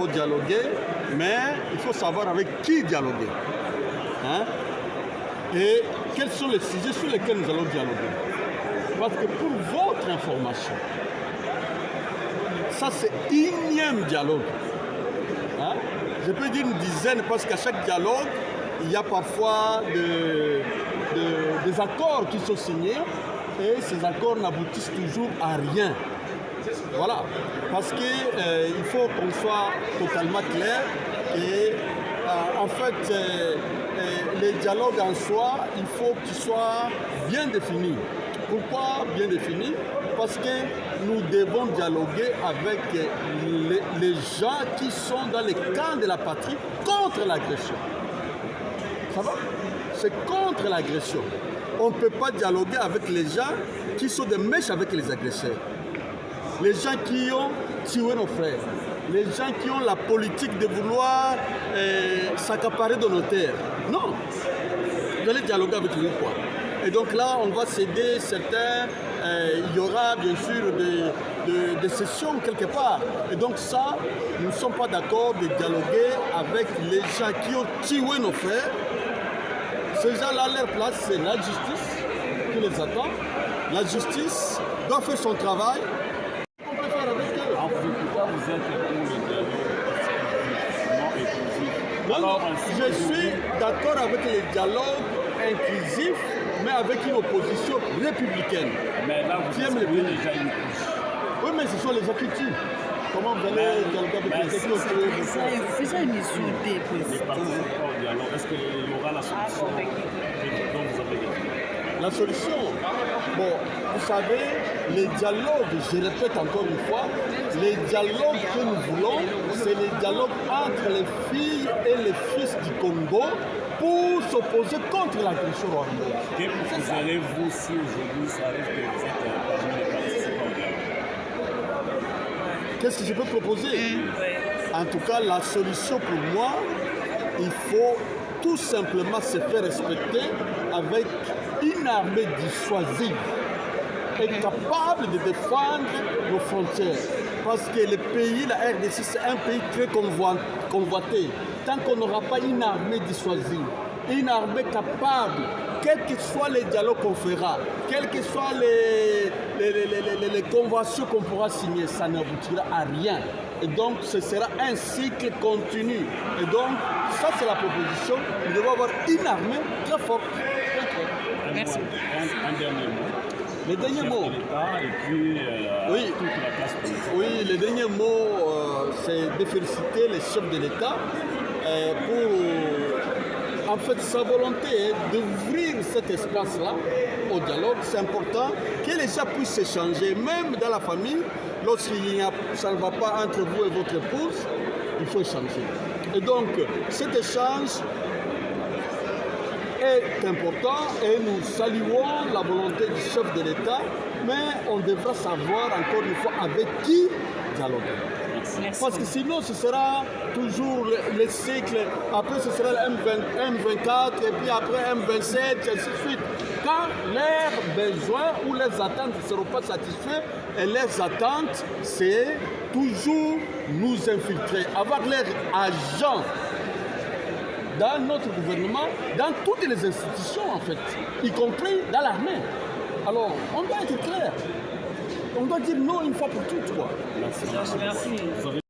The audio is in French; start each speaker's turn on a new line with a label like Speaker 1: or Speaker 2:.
Speaker 1: faut dialoguer, mais il faut savoir avec qui dialoguer. Hein? Et quels sont les sujets sur lesquels nous allons dialoguer. Parce que pour votre information, ça c'est énième dialogue. Hein? Je peux dire une dizaine parce qu'à chaque dialogue, il y a parfois des accords qui sont signés et ces accords n'aboutissent toujours à rien. Voilà, parce qu'il faut qu'on soit totalement clair et en fait, les dialogues en soi, il faut qu'ils soient bien définis. Pourquoi bien définis? Parce que nous devons dialoguer avec les gens qui sont dans les camps de la patrie contre l'agression. Ça va? C'est contre l'agression. On ne peut pas dialoguer avec les gens qui sont des mèches avec les agresseurs. Les gens qui ont tué nos frères. Les gens qui ont la politique de vouloir s'accaparer de nos terres. Non. Vous allez dialoguer avec lui, quoi. Et donc là, on va céder certains. Il y aura bien sûr des sessions quelque part. Et donc ça, nous ne sommes pas d'accord de dialoguer avec les gens qui ont tué nos frères. Ces gens-là, leur place, c'est la justice qui les attend. La justice doit faire son travail. On peut faire avec eux.
Speaker 2: En vous écoutant, vous êtes pour le dialogue non inclusif.
Speaker 1: Alors, je suis d'accord avec les dialogues inclusifs, mais avec une opposition républicaine.
Speaker 2: Mais là, vous
Speaker 1: aime les pays.
Speaker 2: Déjà une couche.
Speaker 1: Oui, mais ce sont les gens qui tuent. Comment vous allez dialoguer avec les gens qui ont tué?
Speaker 3: C'est ça une insulté,
Speaker 2: Mais par rapport au dialogue, est-ce qu'il y aura la solution dont vous avez dit?
Speaker 1: La solution, bon, vous savez, les dialogues, je répète encore une fois, les dialogues que nous voulons, c'est les dialogues entre les filles et les fils du Congo pour s'opposer contre l'agression rwandaise.
Speaker 2: Que proposez-vous si aujourd'hui ça arrive que vous êtes parmi les participants au dialogue?
Speaker 1: Qu'est-ce que je peux proposer? En tout cas, la solution pour moi, il faut tout simplement se faire respecter avec une armée dissuasive et capable de défendre nos frontières. Parce que le pays, la RDC, c'est un pays très convoité. Tant qu'on n'aura pas une armée dissuasive, une armée capable, quels que soient les dialogues qu'on fera, quelles que soient les conventions qu'on pourra signer, ça n'aboutira à rien. Et donc, ce sera un cycle continu. Et donc, ça, c'est la proposition. Nous devons avoir une armée très forte.
Speaker 3: Merci.
Speaker 2: Un dernier mot.
Speaker 1: Le dernier mot.
Speaker 2: Et puis,
Speaker 1: oui.
Speaker 2: toute la classe politique.
Speaker 1: Oui, le dernier mot, c'est de féliciter les chefs de l'État pour, en fait, sa volonté d'ouvrir cet espace-là au dialogue. C'est important que les gens puissent s'échanger, même dans la famille. Ça ne va pas entre vous et votre épouse, il faut échanger. Et donc, cet échange est important et nous saluons la volonté du chef de l'État, mais on devra savoir encore une fois avec qui dialoguer.
Speaker 3: Merci.
Speaker 1: Parce que sinon, ce sera toujours le cycle, après ce sera le M24 et puis après M27, et ainsi de suite. Quand leurs besoins ou leurs attentes ne seront pas satisfaits, et leurs attentes, c'est toujours nous infiltrer, avoir leurs agents dans notre gouvernement, dans toutes les institutions en fait, y compris dans l'armée. Alors, on doit être clair. On doit dire non une fois pour toutes, quoi.
Speaker 2: Merci.
Speaker 3: Merci.